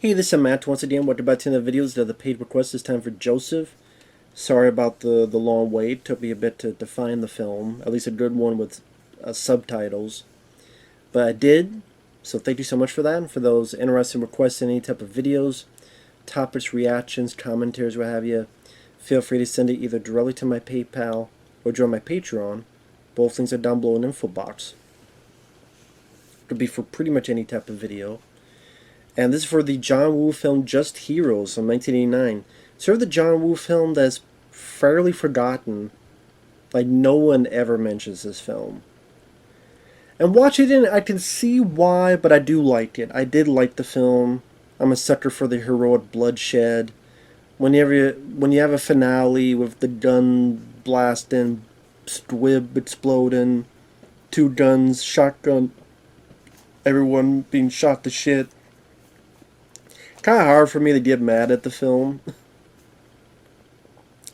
Hey, this is Matt. Once again, welcome back to the videos. The paid request this time for Joseph. Sorry about the long wait. Took me a bit to find the film, at least a good one with subtitles. But I did, so thank you so much for that. And for those interested in requesting any type of videos, topics, reactions, commentaries, what have you, feel free to send it either directly to my PayPal or join my Patreon. Both links are down below in the info box. It could be for pretty much any type of video. And this is for the John Woo film Just Heroes from 1989. Sort of the John Woo film that's fairly forgotten. Like, no one ever mentions this film. And watching it, I can see why, but I do like it. I did like the film. I'm a sucker for the heroic bloodshed. When you have a finale with the gun blasting, squib exploding, two guns, shotgun, everyone being shot to shit. Kind of hard for me to get mad at the film.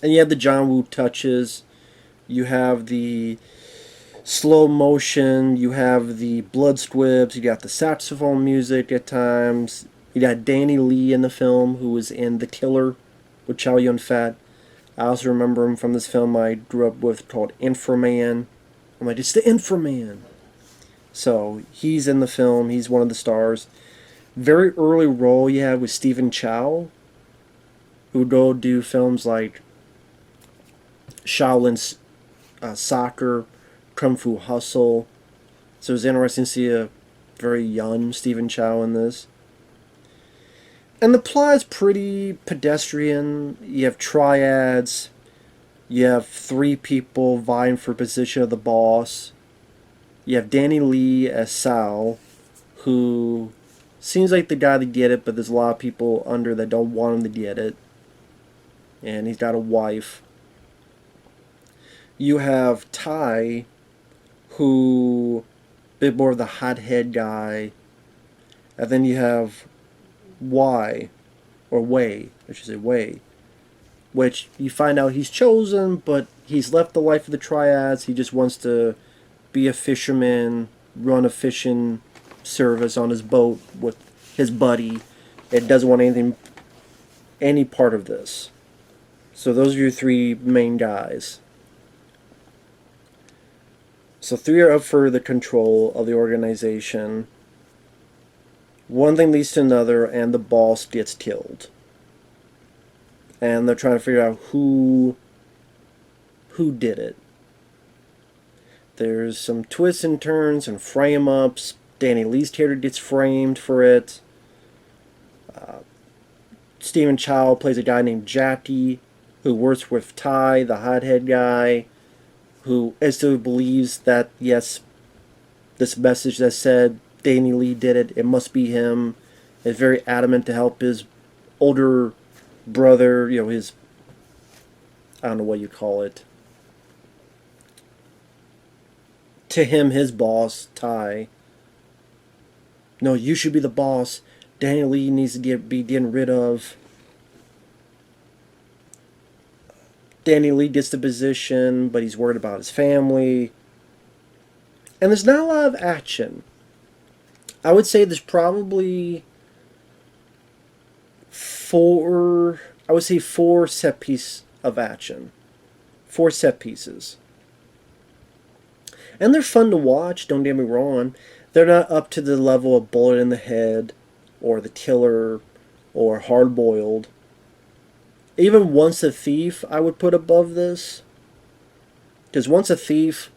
And you have the John Woo touches. You have the slow motion. You have the blood squibs. You got the saxophone music at times. You got Danny Lee in the film, who was in The Killer with Chow Yun-fat. I also remember him from this film I grew up with called Inframan. I'm like, it's the Inframan. So he's in the film. He's one of the stars. Very early role you have with Stephen Chow, who would go do films like Shaolin Soccer, Kung Fu Hustle. So it's interesting to see a very young Stephen Chow in this. And the plot is pretty pedestrian. You have triads. You have three people vying for position of the boss. You have Danny Lee as Sal, who seems like the guy to get it, but there's a lot of people under that don't want him to get it. And he's got a wife. You have Ty, who a bit more of the hothead guy. And then you have Wei, I should say Wei, which you find out he's chosen, but he's left the life of the triads. He just wants to be a fisherman, run a fishing service on his boat with his buddy. It doesn't want any part of this. So those are your three main guys. So three are up for the control of the organization. One thing leads to another, and the boss gets killed. And they're trying to figure out who did it. There's some twists and turns and frame-ups. Danny Lee's character gets framed for it. Stephen Chow plays a guy named Jackie, who works with Ty, the hothead guy, who instantly believes that, yes, this message that said Danny Lee did it, it must be him. Is very adamant to help his older brother, his, I don't know what you call it. To him, his boss, Ty. No, you should be the boss. Danny Lee needs to be getting rid of. Danny Lee gets the position, but he's worried about his family. And there's not a lot of action. I would say there's probably four set pieces of action. 4 set pieces. And they're fun to watch, don't get me wrong. They're not up to the level of Bullet in the Head, or The Killer, or Hard Boiled. Even Once a Thief, I would put above this. Because Once a Thief,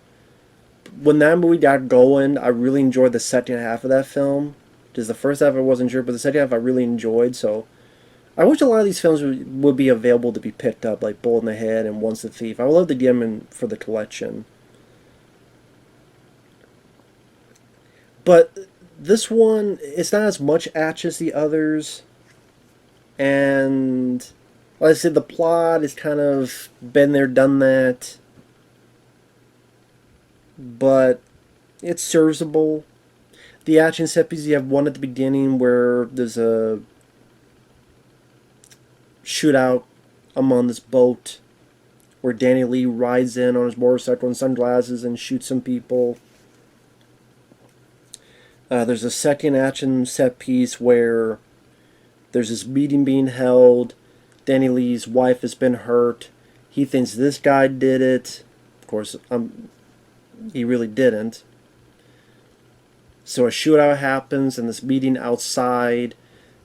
when that movie got going, I really enjoyed the second half of that film. Because the first half I wasn't sure, but the second half I really enjoyed. So I wish a lot of these films would be available to be picked up, like Bullet in the Head and Once a Thief. I would love to get them for the collection. But this one, it's not as much action as the others. And like I said, the plot is kind of been there, done that. But it's serviceable. The action set pieces, you have one at the beginning where there's a shootout among this boat where Danny Lee rides in on his motorcycle and sunglasses and shoots some people. There's a second action set piece where There's this meeting being held. Danny Lee's wife has been hurt. He thinks this guy did it. Of course, he really didn't. So a shootout happens in this meeting outside.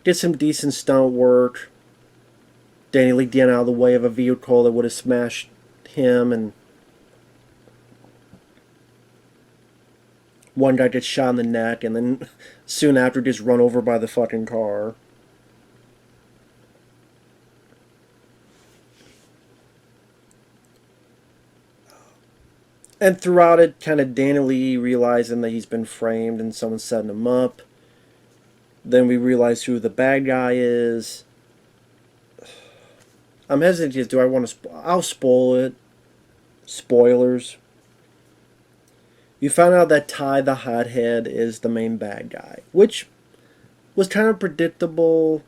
Did some decent stunt work. Danny Lee getting out of the way of a vehicle that would have smashed him, and one guy gets shot in the neck, and then soon after gets run over by the fucking car. And throughout it, kind of Danny Lee realizing that he's been framed and someone's setting him up. Then we realize who the bad guy is. I'm hesitant. Do I want to? I'll spoil it. Spoilers. You found out that Ty the Hothead is the main bad guy, which was kind of predictable.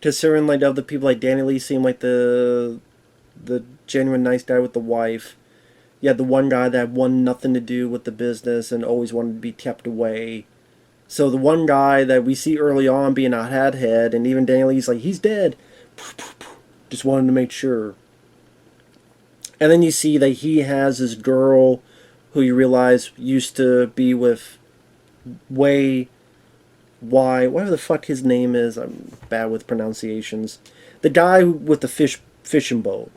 Considering like other people like Danny Lee seemed like the genuine nice guy with the wife. You had the one guy that wanted nothing to do with the business and always wanted to be kept away. So the one guy that we see early on being a hothead, and even Danny Lee's like, he's dead. Just wanted to make sure. And then you see that he has this girl who you realize used to be with whatever the fuck his name is. I'm bad with pronunciations. The guy with the fishing boat.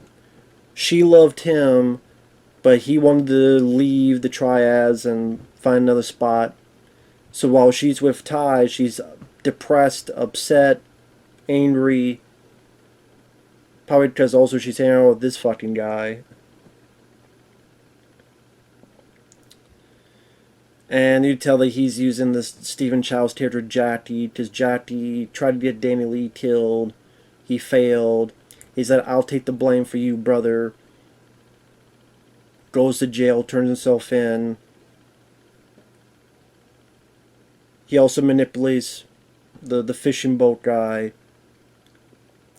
She loved him, but he wanted to leave the triads and find another spot. So while she's with Ty, she's depressed, upset, angry. Probably because also she's hanging out with this fucking guy. And you tell that he's using this Stephen Chow's character Jackie, because Jackie tried to get Danny Lee killed. He failed. He said, I'll take the blame for you, brother. Goes to jail, turns himself in. He also manipulates the fishing boat guy,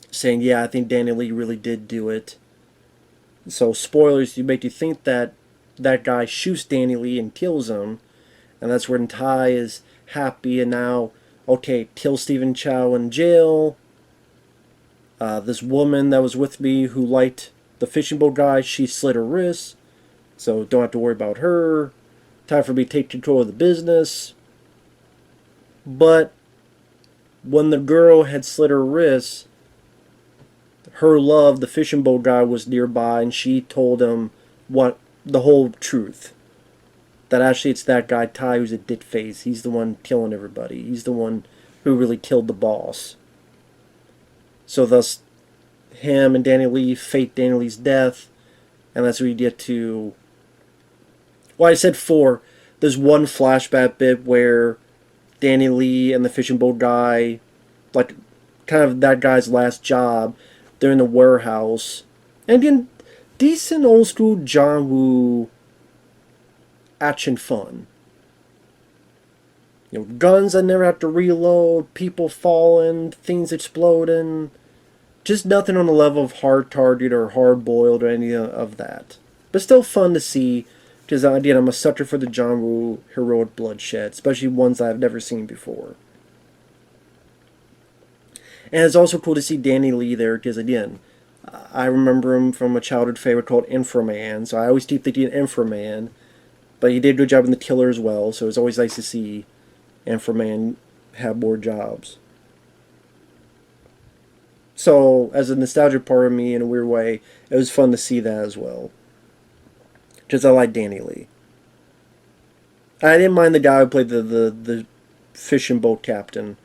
saying, yeah, I think Danny Lee really did do it. So, spoilers, you make you think that that guy shoots Danny Lee and kills him. And that's when Ty is happy and now, okay, kill Stephen Chow in jail. This woman that was with me who liked the fishing boat guy, she slit her wrist. So don't have to worry about her. Time for me to take control of the business. But when the girl had slit her wrist, her love, the fishing boat guy, was nearby, and she told him the whole truth. That actually it's that guy, Ty, who's a dick face. He's the one killing everybody. He's the one who really killed the boss. So thus, him and Danny Lee fake Danny Lee's death, and that's where you get to... Well, I said 4. There's one flashback bit where Danny Lee and the fishing boat guy, like, kind of that guy's last job, they're in the warehouse. And again, decent old school John Woo action fun. You know, guns I never have to reload, people falling, things exploding. Just nothing on the level of Hard Target or Hard Boiled or any of that. But still fun to see, because again, I'm a sucker for the John Woo heroic bloodshed, especially ones I've never seen before. And it's also cool to see Danny Lee there, because again, I remember him from a childhood favorite called Inframan, so I always keep thinking Inframan. But he did a good job in The Killer as well, so it's always nice to see Inframan have more jobs. So, as a nostalgia part of me, in a weird way, it was fun to see that as well. Because I like Danny Lee. I didn't mind the guy who played the fishing boat captain,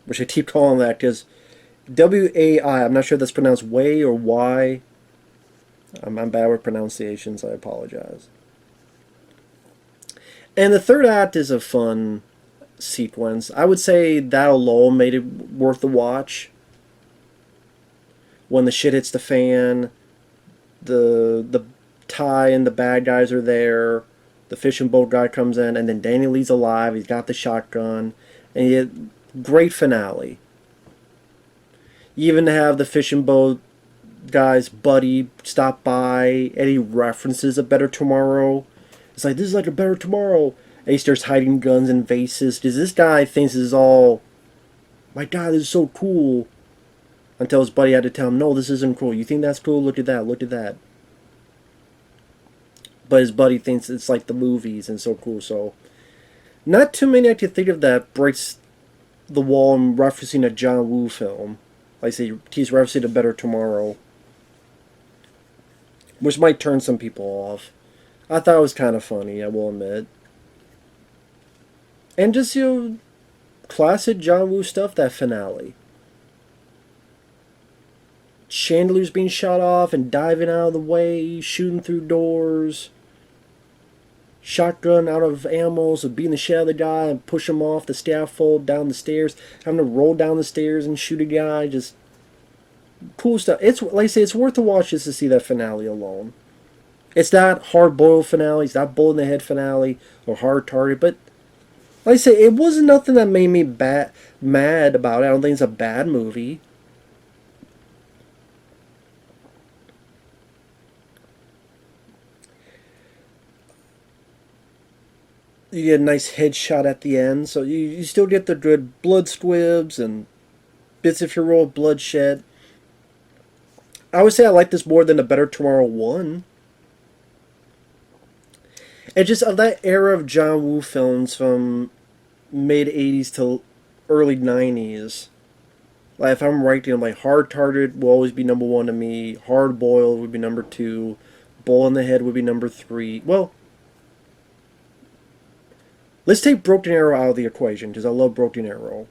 which I keep calling that, because W-A-I, I'm not sure if that's pronounced way or Y. I'm bad with pronunciations, I apologize. And the third act is a fun sequence. I would say that alone made it worth the watch. When the shit hits the fan, the Ty and the bad guys are there, the fishing boat guy comes in, and then Danny Lee's alive, he's got the shotgun, and you get great finale. You even have the fishing boat guy's buddy stop by, and he references A Better Tomorrow. It's like, this is like A Better Tomorrow. And he starts hiding guns in vases, because this guy thinks this is all My God, this is so cool. Until his buddy had to tell him, no, this isn't cool. You think that's cool? Look at that. Look at that. But his buddy thinks it's like the movies and so cool. So, not too many I can think of that breaks the wall in referencing a John Woo film. Like I say, he's referencing A Better Tomorrow, which might turn some people off. I thought it was kind of funny, I will admit. And just, classic John Woo stuff, that finale. Chandeliers being shot off and diving out of the way, shooting through doors, shotgun out of ammo, so beating the shit out of the guy and push him off the scaffold down the stairs, having to roll down the stairs and shoot a guy, just cool stuff. It's like I say, it's worth a watch just to see that finale alone. It's not hard boiled finale, it's not bullet in the head finale or hard target, but like I say, it wasn't nothing that made me mad about it. I don't think it's a bad movie. You get a nice headshot at the end, so you still get the good blood squibs and bits of heroic bloodshed. I would say I like this more than A Better Tomorrow 1. And just of that era of John Woo films from mid 80s to early 90s. Like, if I'm ranking them, like, Hard Target will always be number 1 to me. Hard Boiled would be number 2. Bull in the Head would be number 3. Well, let's take Broken Arrow out of the equation, because I love Broken Arrow.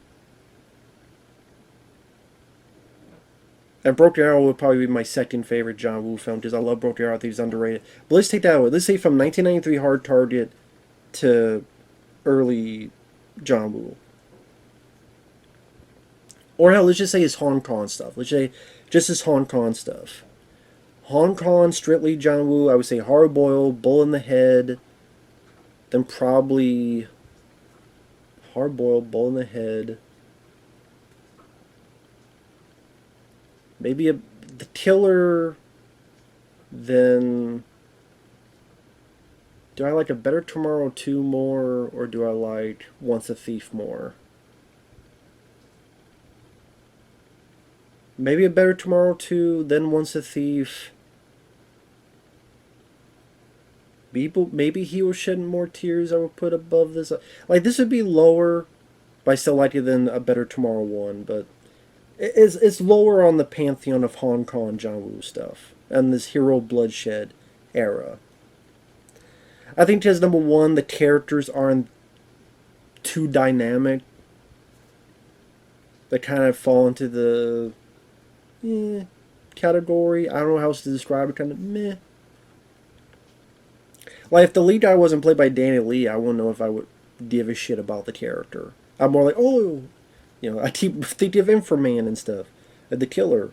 And Broken Arrow would probably be my second favorite John Woo film, because I love Broken Arrow. I think he's underrated. But let's take that away. Let's say from 1993 Hard Target to early John Woo. Or hell, let's just say his Hong Kong stuff. Let's say just his Hong Kong stuff. Hong Kong, strictly John Woo. I would say Hard Boiled, Bull in the Head. Then probably Hard Boiled, Bull in the Head. Maybe The Killer. Then do I like A Better Tomorrow 2 more, or do I like Once a Thief more? Maybe A Better Tomorrow 2, then Once a Thief. Maybe He Was Shedding More Tears I would put above this. Like, this would be lower, but I still like it than A Better Tomorrow 1, but it's lower on the pantheon of Hong Kong John Woo stuff and this hero bloodshed era. I think as number 1, the characters aren't too dynamic. They kind of fall into the category. I don't know how else to describe it. Kind of meh. Like, if the lead guy wasn't played by Danny Lee, I wouldn't know if I would give a shit about the character. I'm more like, oh, I keep thinking of Inframan and stuff. The Killer.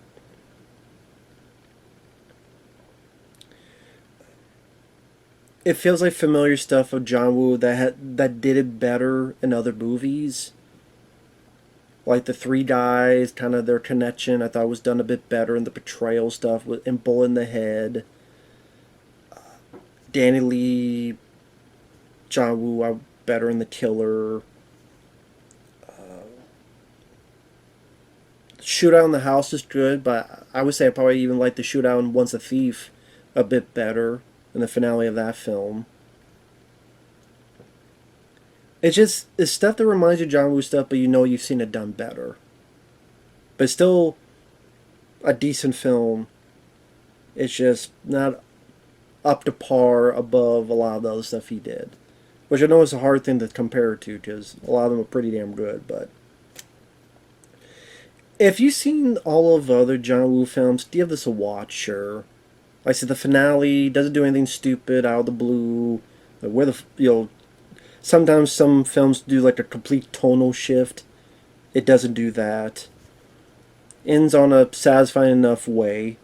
It feels like familiar stuff of John Woo that did it better in other movies. Like the three guys, kind of their connection, I thought was done a bit better in the betrayal stuff and Bull in the Head. Danny Lee, John Woo are better in The Killer. Shootout in the House is good, but I would say I probably even like the shootout in Once a Thief a bit better in the finale of that film. It's stuff that reminds you of John Woo stuff, but you've seen it done better. But it's still a decent film. It's just not up to par above a lot of the other stuff he did. Which I know is a hard thing to compare it to, because a lot of them are pretty damn good, but if you've seen all of the other John Woo films, give this a watch, sure. Like I said, the finale doesn't do anything stupid out of the blue. Sometimes some films do like a complete tonal shift. It doesn't do that. Ends on a satisfying enough way.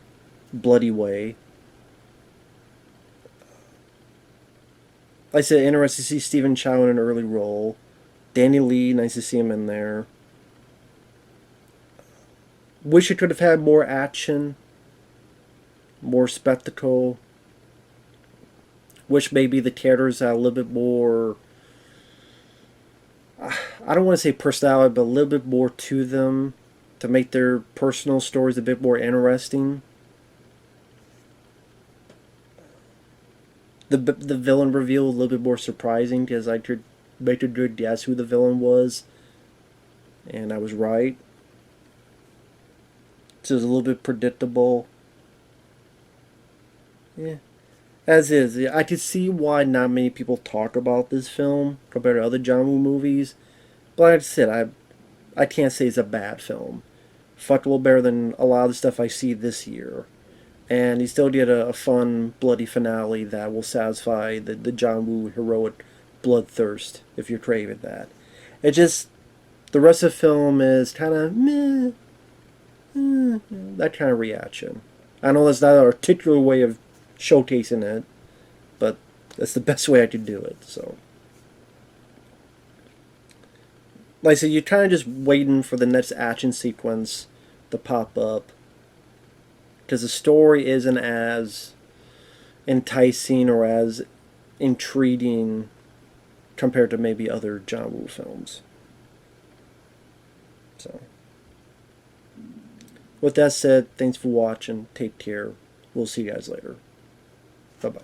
Bloody way. Like I said, interesting to see Stephen Chow in an early role. Danny Lee, nice to see him in there. Wish it could have had more action, more spectacle. Wish maybe the characters had a little bit more I don't want to say personality, but a little bit more to them to make their personal stories a bit more interesting. The villain reveal a little bit more surprising because I could make a good guess who the villain was, and I was right. So it was a little bit predictable. Yeah, as is. Yeah, I could see why not many people talk about this film compared to other John Woo movies. But like I said, I can't say it's a bad film. Fucked a little better than a lot of the stuff I see this year. And he still did a fun, bloody finale that will satisfy the John Woo heroic bloodthirst if you're craving that. It just, the rest of the film is kind of meh, that kind of reaction. I know that's not an articulate way of showcasing it, but that's the best way I could do it. So, like I said, you're kind of just waiting for the next action sequence to pop up because the story isn't as enticing or as intriguing compared to maybe other John Woo films. So, with that said, thanks for watching. Take care. We'll see you guys later. Bye bye.